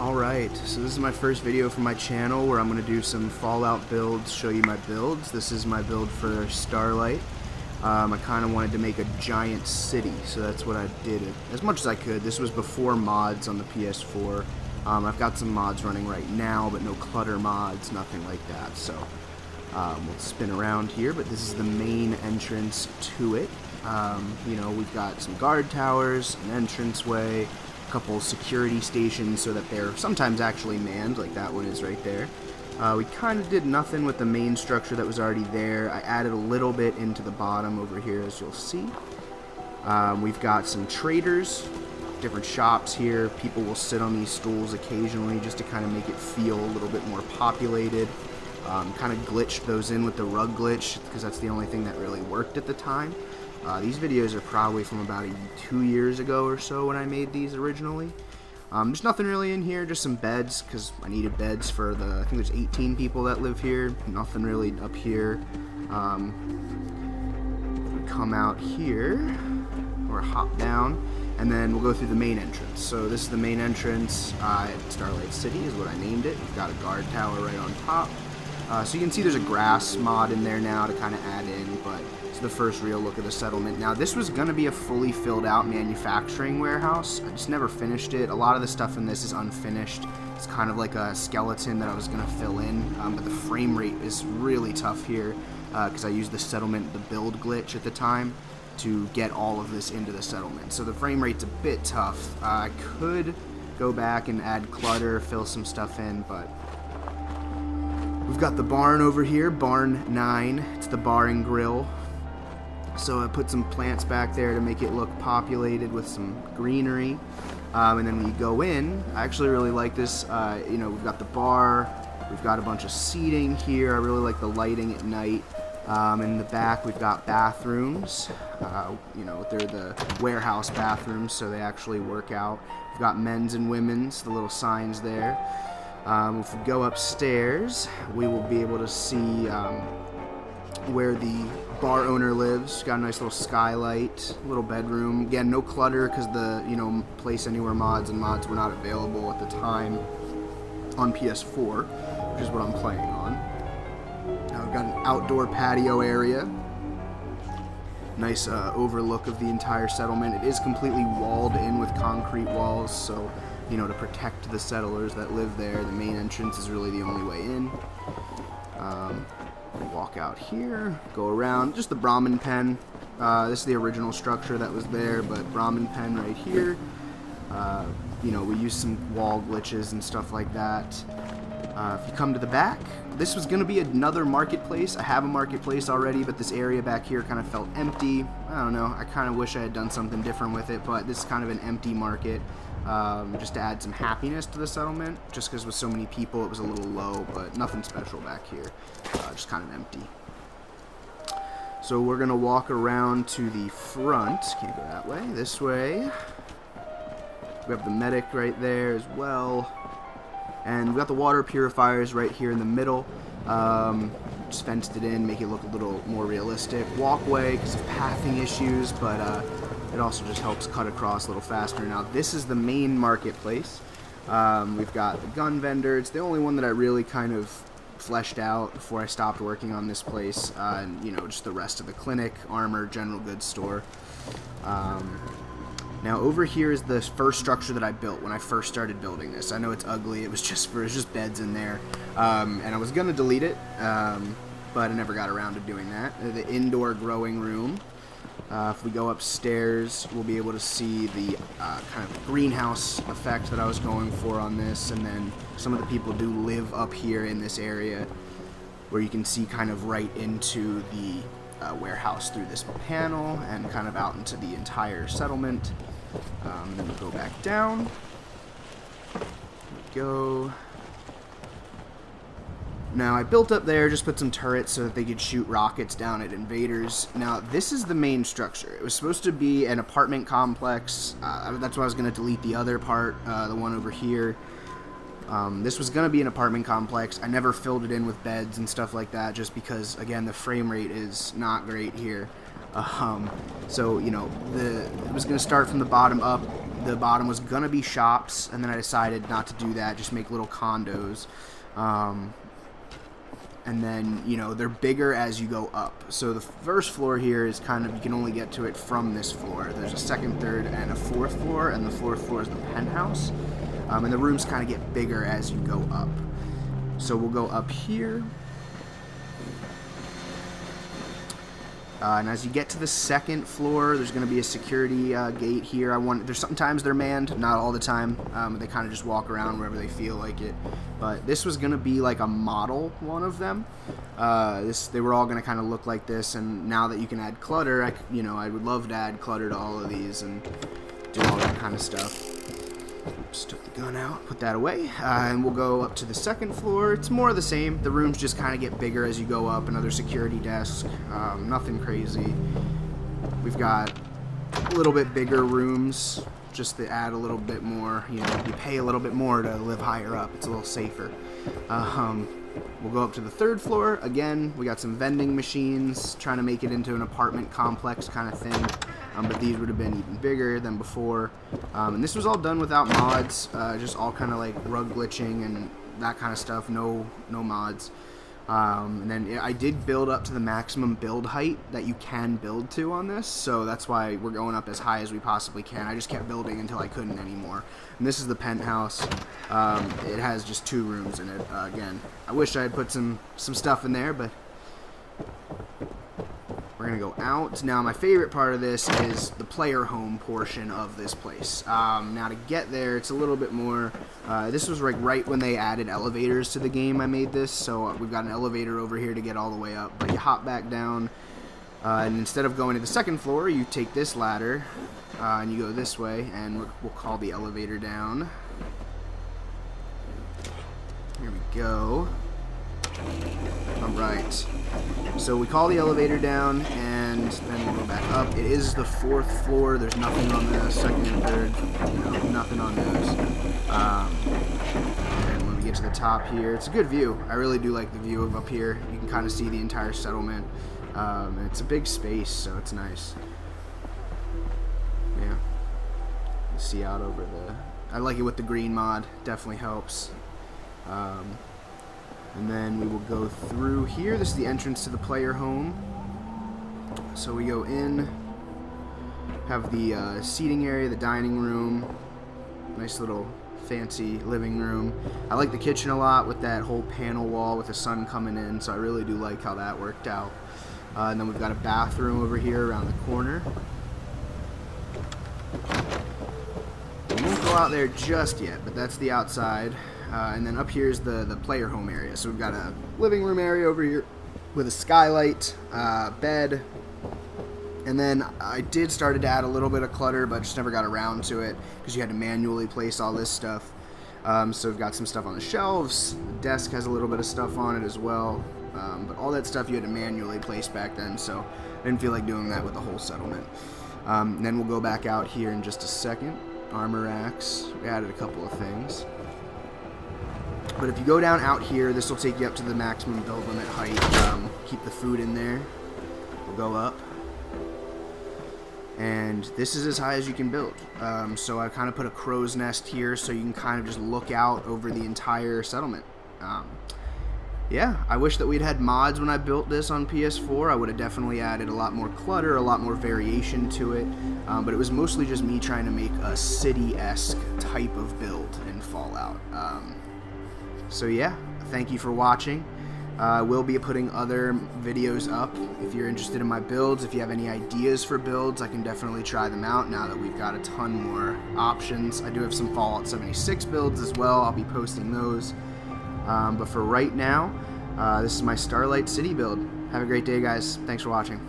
Alright, so this is my first video for my channel where I'm going to do some Fallout builds, show you my builds. This is my build for Starlight. I kind of wanted to make a giant city, so that's what I did as much as I could. This was before mods on the PS4. I've got some mods running right now, but no clutter mods, nothing like that. So we'll spin around here, but this is the main entrance to it. You know, we've got some guard towers, an entranceway, couple security stations so that they're sometimes actually manned, like that one is right there. We kind of did nothing with the main structure that was already there. I added a little bit into the bottom over here, as you'll see. We've got some traders, different shops here. People will sit on these stools occasionally just to kind of make it feel a little bit more populated. Kind of glitched those in with the rug glitch because that's the only thing that really worked at the time. These videos are probably from about 2 years ago or so when I made these originally. There's nothing really in here, just some beds, because I needed beds for I think there's 18 people that live here. Nothing really up here. We come out here, or hop down, and then we'll go through the main entrance. So this is the main entrance at Starlight City, is what I named it. We've got a guard tower right on top. So you can see there's a grass mod in there now to kind of add in, but it's the first real look of the settlement. Now, this was going to be a fully filled out manufacturing warehouse. I just never finished it. A lot of the stuff in this is unfinished. It's kind of like a skeleton that I was going to fill in, but the frame rate is really tough here because I used the settlement, the build glitch at the time to get all of this into the settlement. So the frame rate's a bit tough. I could go back and add clutter, fill some stuff in, but we've got the barn over here, barn 9. It's the bar and grill. So I put some plants back there to make it look populated with some greenery. And then when you go in, I actually really like this. You know, we've got the bar. We've got a bunch of seating here. I really like the lighting at night. In the back, we've got bathrooms. You know, they're the warehouse bathrooms, so they actually work out. We've got men's and women's, the little signs there. If we go upstairs, we will be able to see where the bar owner lives. Got a nice little skylight, little bedroom. Again, no clutter because the Place Anywhere mods and mods were not available at the time on PS4, which is what I'm playing on. Now we've got an outdoor patio area. Nice overlook of the entire settlement. It is completely walled in with concrete walls, so to protect the settlers that live there. The main entrance is really the only way in. Walk out here, go around, just the Brahmin pen. This is the original structure that was there, but Brahmin pen right here. We use some wall glitches and stuff like that. If you come to the back, this was going to be another marketplace. I have a marketplace already, but this area back here kind of felt empty. I don't know, I kind of wish I had done something different with it, but this is kind of an empty market. Just to add some happiness to the settlement, just because with so many people it was a little low, but nothing special back here, just kind of empty. So we're gonna walk around to the front. Can't go that way, this way. We have the medic right there as well, and we've got the water purifiers right here in the middle. Just fenced it in, make it look a little more realistic. Walkway because of pathing issues, but it also just helps cut across a little faster. Now, this is the main marketplace. We've got the gun vendor. It's the only one that I really kind of fleshed out before I stopped working on this place. And, just the rest of the clinic, armor, general goods store. Now, over here is the first structure that I built when I first started building this. I know it's ugly. It was just beds in there. And I was going to delete it, but I never got around to doing that. The indoor growing room. If we go upstairs, we'll be able to see the kind of greenhouse effect that I was going for on this, and then some of the people do live up here in this area where you can see kind of right into the warehouse through this panel and kind of out into the entire settlement. Then we'll go back down. There we go. Now, I built up there, just put some turrets so that they could shoot rockets down at invaders. Now, this is the main structure. It was supposed to be an apartment complex. That's why I was going to delete the other part, the one over here. This was going to be an apartment complex. I never filled it in with beds and stuff like that just because, again, the frame rate is not great here. So, it was going to start from the bottom up. the bottom was gonna be shops, and then I decided not to do that, just make little condos. And then, you know, they're bigger as you go up. So the first floor here is kind of, you can only get to it from this floor. There's a second, third, and a fourth floor, and the fourth floor is the penthouse. And the rooms kind of get bigger as you go up. So we'll go up here. And as you get to the second floor, there's going to be a security gate here. There's sometimes they're manned, not all the time. They kind of just walk around wherever they feel like it. But this was going to be like a model one of them. They were all going to kind of look like this. And now that you can add clutter, I would love to add clutter to all of these and do all that kind of stuff. Oops, took the gun out, put that away, and we'll go up to the second floor. It's more of the same. The rooms just kind of get bigger as you go up. Another security desk, nothing crazy. We've got a little bit bigger rooms, just to add a little bit more. You know, you pay a little bit more to live higher up. It's a little safer. We'll go up to the third floor. Again, we got some vending machines, trying to make it into an apartment complex kind of thing. But these would have been even bigger than before. And this was all done without mods, just all kind of like rug glitching and that kind of stuff, no mods. And then I did build up to the maximum build height that you can build to on this, so that's why we're going up as high as we possibly can. I just kept building until I couldn't anymore. And this is the penthouse. It has just 2 rooms in it. Again, I wish I had put some stuff in there, but we're going to go out. Now, my favorite part of this is the player home portion of this place. Now, to get there, it's a little bit more... this was like right when they added elevators to the game I made this, so we've got an elevator over here to get all the way up. But you hop back down, and instead of going to the second floor, you take this ladder, and you go this way, and we'll call the elevator down. Here we go. Alright, so we call the elevator down, and then we'll go back up. It is the 4th floor. There's nothing on the second and third. Nothing on those. And when we get to the top here, it's a good view. I really do like the view of up here. You can kind of see the entire settlement. And it's a big space, so it's nice. Yeah. You see out over the... I like it with the green mod. Definitely helps. And then we will go through here. This is the entrance to the player home. So we go in, have the seating area, the dining room, nice little fancy living room. I like the kitchen a lot with that whole panel wall with the sun coming in, so I really do like how that worked out. And then we've got a bathroom over here around the corner. We won't go out there just yet, but that's the outside. And then up here is the player home area. So we've got a living room area over here with a skylight, bed. And then I did started to add a little bit of clutter, but just never got around to it because you had to manually place all this stuff. So we've got some stuff on the shelves. The desk has a little bit of stuff on it as well. But all that stuff you had to manually place back then, so I didn't feel like doing that with the whole settlement. And then we'll go back out here in just a second. Armor racks. We added a couple of things. But if you go down out here, this will take you up to the maximum build limit height. Keep the food in there. We'll go up. And this is as high as you can build. So I kind of put a crow's nest here so you can kind of just look out over the entire settlement. Yeah, I wish that we'd had mods when I built this on PS4. I would have definitely added a lot more clutter, a lot more variation to it. But it was mostly just me trying to make a city-esque type of build in Fallout. So yeah, thank you for watching. I will be putting other videos up if you're interested in my builds. If you have any ideas for builds, I can definitely try them out now that we've got a ton more options. I do have some Fallout 76 builds as well. I'll be posting those. But for right now, this is my Starlight City build. Have a great day, guys. Thanks for watching.